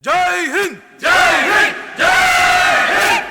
जय हिंद जय हिंद जय हिंद।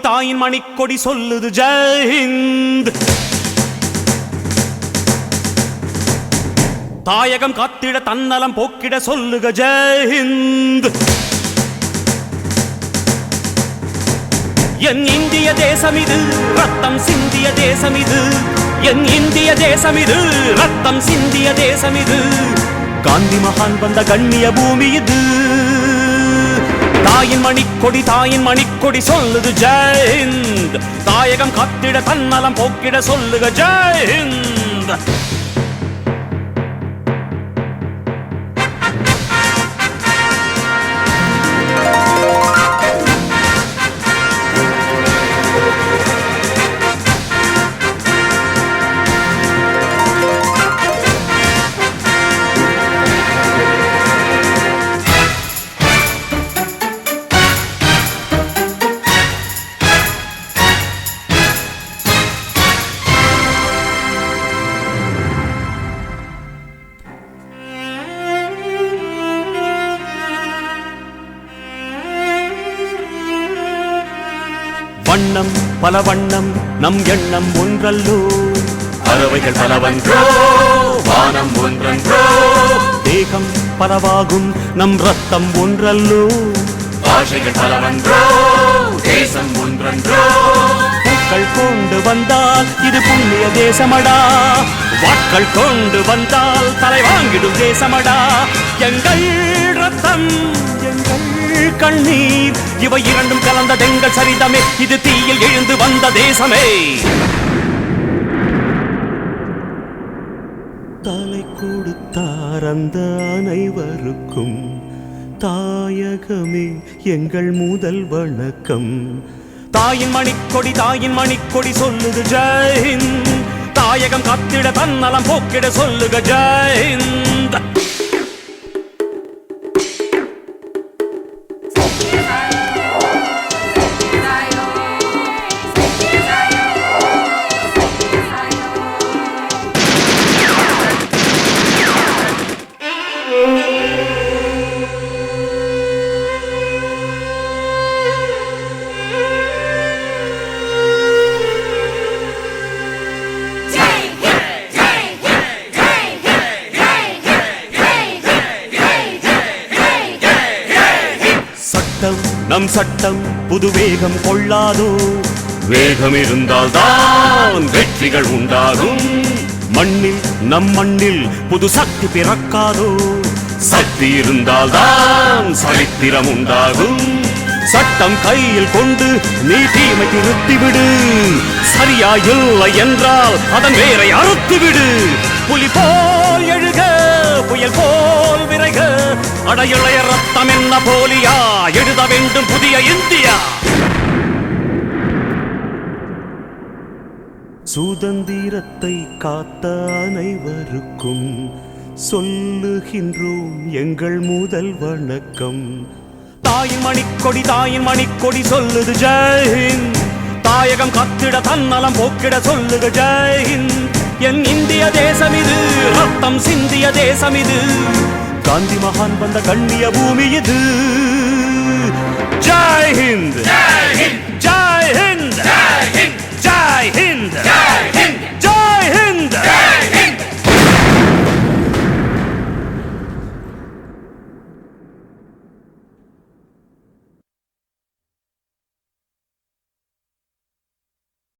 தாயின் மணிக்கொடி சொல்லுது ஜெய் ஹிந்த். தாயகம் காத்திட தன்னலம் போக்கிட சொல்லுக ஜெய் ஹிந்த். என் இந்திய தேசம் இது ரத்தம் சிந்திய தேசம் இது. என் இந்திய தேசம் இது ரத்தம் சிந்திய தேசம் இது. காந்தி மகான் வந்த கண்ணிய பூமி இது. தாயின் மணிக்கொடி சொல்லுது ஜெய் ஹிந்த். தாயகம் காத்திட தன்னலம் போக்கிட சொல்லுக ஜெய் ஹிந்த். வண்ணம் பல வண்ணம் நம் எண்ணம் ஒன்றல்லோ. பறவைகள் பலவன்றோ வானம் ஒன்றன்றோ. தேகம் பலவாகும் நம் ரத்தம் ஒன்றல்லோ. பாஷைகள் பலவன்றோ தேசம் ஒன்றன்றோ. பூக்கள் கொண்டு வந்தால் இது புண்ணிய தேசமடா. வாட்கள் கொண்டு வந்தால் தலை வாங்கிடும் தேசமடா. எங்கள் ரத்தம் எங்கள் கண்ணீர் இவை இரண்டும் கலந்ததெங்கள் சரிதமே. இது தீயில் எழுந்து வந்த தேசமே. தலை கொடுத்தார் அந்த அனைவருக்கும் தாயகமே எங்கள் முதல் வணக்கம். தாயின் மணிக்கொடி சொல்லுது ஜெய் ஹிந்த். தாயகம் காத்திட தன்னலம் போக்கிட சொல்லுக ஜெய் ஹிந்த். நம் சட்டம் புது வேகம் கொள்ளாதோ. வேகம் இருந்தால் தான் வெற்றிகள் உண்டாகும். மண்ணில் நம் மண்ணில் புது சக்தி பிறக்காதோ. சக்தி இருந்தால் தான் சரித்திரம் உண்டாகும். சட்டம் கையில் கொண்டு நீ தீமை திருத்திவிடு. சரியா இல்லை என்றால் அதன் வேரை அறுத்துவிடு. புலி போல் எழுக புயல் போல் விரைக. அடையிளைய ரத்தம் என்ன போலியா எழுத வேண்டும் புதிய இந்தியா. சுதந்திரத்தை காத்த அனைவருக்கும் சொல்லுகின்றோம் எங்கள் முதல் வணக்கம். தாயின் மணிக்கொடி சொல்லுது ஜெய் ஹிந்த். தாயகம் காத்திட தன்னலம் போக்கிட சொல்லுக ஜெய் ஹிந்த். என் இந்திய தேசம் இது ரத்தம் சிந்திய தேசம் இது. காந்தி மகான் வந்த கண்ணிய பூமி இது.